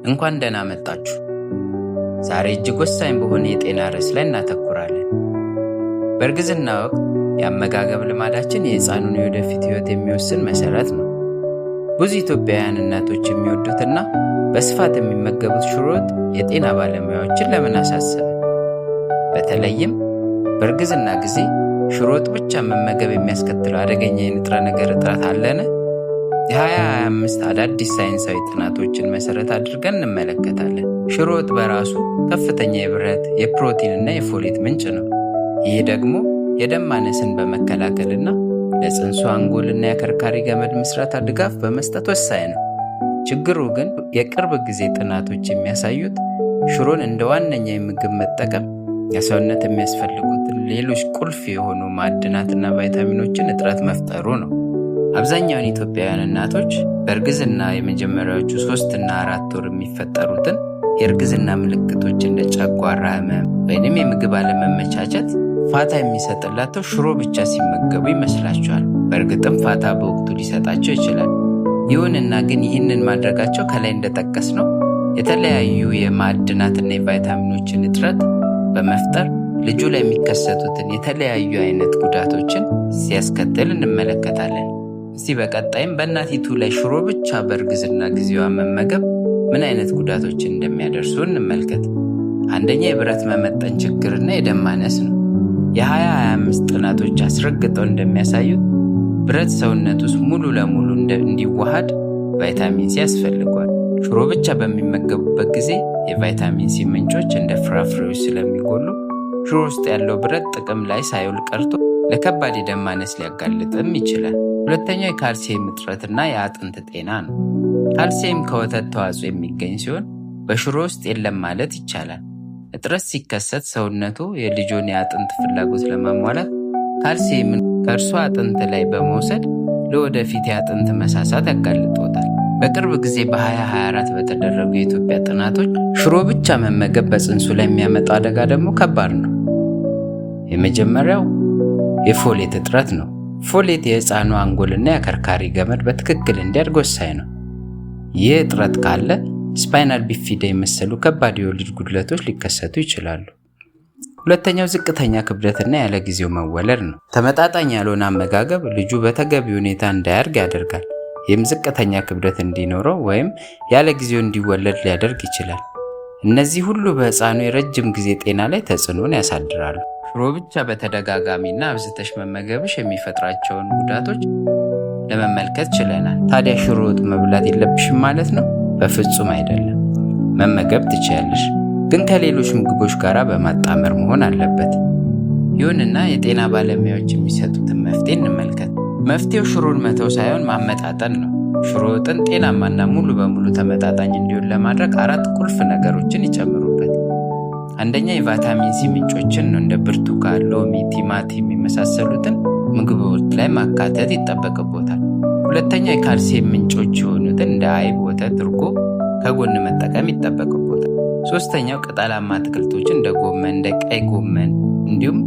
እንኳን ደህና መጣችሁ። ዛሬ እጅግ ወሳኝ በሆነ የጤና ርዕስ ላይ እናተኩራለን። በእርግዝና ወቅት የአመጋገብ ልማዳችን የሕፃኑን የወደፊት ሕይወት የሚወስን መሰረት ነው። ብዙ ኢትዮጵያውያን እናቶች የሚወዱትና በስፋት የሚመገቡት ሽሮ ወጥ የጤና ባለሙያዎችን ለምን አሳሰበ? በተለይም በእርግዝና ጊዜ ሽሮ ወጥ ብቻ መመገብ የሚያስከትለው አደገኛ የንጥረ ነገር እጥረት አለን? የ2025 አዳዲስ ሳይንሳዊ ጥናቶችን መሰረት አድርገን እንመለከታለን። ሽሮ ወጥ በራሱ ከፍተኛ የብረት፣ የፕሮቲንና የፎሌት ምንጭ ነው። ይህ ደግሞ የደም ማነስን በመከላከልና ለጽንሱ አንጎልና የአከርካሪ ገመድ ምስረታ ድጋፍ በመስጠት ወሳኝ ነው። ችግሩ ግን የቅርብ ጊዜ ጥናቶች የሚያሳዩት ሽሮን እንደ ዋነኛ የምግብ መጠቀም የሰውነት የሚያስፈልጉትን ሌሎች ቁልፍ የሆኑ ማዕድናትና ቫይታሚኖችን እጥረት መፍጠሩ ነው። አብዛኛውን ኢትዮጵያውያን እናቶች በእርግዝና የመጀመሪያዎቹ 3 እና 4 ወር የሚፈጠሩትን የእርግዝና ምልክቶች እንደ ጨጓራ ህመም ወይንም የምግብ አለመመቻቸት ፋታ የሚሰጥላቸው ሽሮ ብቻ ሲመገቡ ይመስላቸዋል። በእርግጥም ፋታ በወቅቱ ሊሰጣቸው ይችላል። ይሁንና ግን ይህንን ማድረጋቸው ከላይ እንደጠቀስነው የተለያዩ የማዕድናትና የቫይታሚኖችን እጥረት በመፍጠር ልጁ ላይ የሚከሰቱትን የተለያዩ አይነት ጉዳቶችን ሲያስከትል እንመለከታለን። እስቲ በቀጣይም በእናቲቱ ላይ ሽሮ ብቻ በእርግዝና ጊዜዋ መመገብ ምን አይነት ጉዳቶችን እንደሚያደርሱ እንመልከት። አንደኛ የብረት መመጠን ችግርና የደም ማነስ ነው። የ2025 ጥናቶች አስረግጠው እንደሚያሳዩት ብረት ሰውነት ውስጥ ሙሉ ለሙሉ እንዲዋሃድ ቫይታሚን ሲ ያስፈልጓል። ሽሮ ብቻ በሚመገቡበት ጊዜ የቫይታሚን ሲ ምንጮች እንደ ፍራፍሬዎች ስለሚጎሉ ሽሮ ውስጥ ያለው ብረት ጥቅም ላይ ሳይውል ቀርቶ ለከባድ የደም ማነስ ሊያጋልጥም ይችላል። ሁለተኛው የካልሲየም እጥረትና የአጥንት ጤና ነው። ካልሲየም ከወተት ተዋጽኦ የሚገኝ ሲሆን በሽሮ ውስጥ የለም ማለት ይቻላል። እጥረት ሲከሰት ሰውነቱ የልጁን የአጥንት ፍላጎት ለማሟላት ካልሲየምን ከእርሷ አጥንት ላይ በመውሰድ ለወደፊት የአጥንት መሳሳት ያጋልጦታል። በቅርብ ጊዜ በ2024 በተደረጉ የኢትዮጵያ ጥናቶች ሽሮ ብቻ መመገብ በጽንሱ ላይ የሚያመጣው አደጋ ደግሞ ከባድ ነው። የመጀመሪያው የፎሌት እጥረት ነው። ፎሌት የሕፃኑ አንጎልና የአከርካሪ ገመድ በትክክል እንዲያድግ ወሳኝ ነው። ይህ እጥረት ካለ ስፓይናል ቢፊዳ የመሰሉ ከባድ የወሊድ ጉድለቶች ሊከሰቱ ይችላሉ። ሁለተኛው ዝቅተኛ ክብደትና ያለ ጊዜው መወለድ ነው። ተመጣጣኝ ያልሆነ አመጋገብ ልጁ በተገቢ ሁኔታ እንዳያድግ ያደርጋል። ይህም ዝቅተኛ ክብደት እንዲኖረው ወይም ያለ ጊዜው እንዲወለድ ሊያደርግ ይችላል። እነዚህ ሁሉ በሕፃኑ የረጅም ጊዜ ጤና ላይ ተጽዕኖን ያሳድራሉ። ሽሮ ብቻ በተደጋጋሚና አብዝተሽ መመገብሽ የሚፈጥራቸውን ጉዳቶች ለመመልከት ችለናል። ታዲያ ሽሮ ወጥ መብላት የለብሽም ማለት ነው? በፍጹም አይደለም። መመገብ ትችያለሽ፣ ግን ከሌሎች ምግቦች ጋር በማጣመር መሆን አለበት። ይሁንና የጤና ባለሙያዎች የሚሰጡትን መፍትሄ እንመልከት። መፍትሄው ሽሮን መተው ሳይሆን ማመጣጠን ነው። ሽሮ ወጥን ጤናማና ሙሉ በሙሉ ተመጣጣኝ እንዲሆን ለማድረግ 4 ቁልፍ ነገሮችን ይጨምሩበት። አንደኛ የቫይታሚን ሲ ምንጮችን ነው። እንደ ብርቱካን፣ ሎሚ፣ ቲማቲም የመሳሰሉትን ምግቦች ላይ ማካተት ይጠበቅቦታል። ሁለተኛ የካልሲየም ምንጮች የሆኑትን እንደ አይብ፣ ወተት፣ እርጎ ከጎን መጠቀም ይጠበቅቦታል። ሶስተኛው ቅጠላማ አትክልቶችን እንደ ጎመን፣ እንደ ቀይ ጎመን እንዲሁም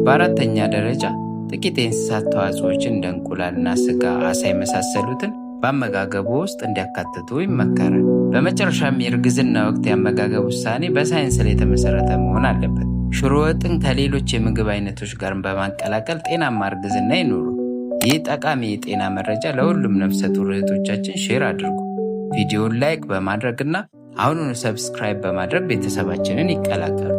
በአራተኛ ደረጃ ጥቂት የእንስሳት ተዋጽኦችን እንደ እንቁላልና ስጋ፣ አሳ የመሳሰሉትን በአመጋገቡ ውስጥ እንዲያካትቱ ይመከራል። በመጨረሻም የእርግዝና ወቅት የአመጋገብ ውሳኔ በሳይንስ ላይ የተመሰረተ መሆን አለበት። ሽሮ ወጥን ከሌሎች የምግብ አይነቶች ጋር በማቀላቀል ጤናማ እርግዝና ይኑሩ። ይህ ጠቃሚ የጤና መረጃ ለሁሉም ነፍሰ ጡር እህቶቻችን ሼር አድርጉ። ቪዲዮውን ላይክ በማድረግና አሁኑኑ ሰብስክራይብ በማድረግ ቤተሰባችንን ይቀላቀሉ።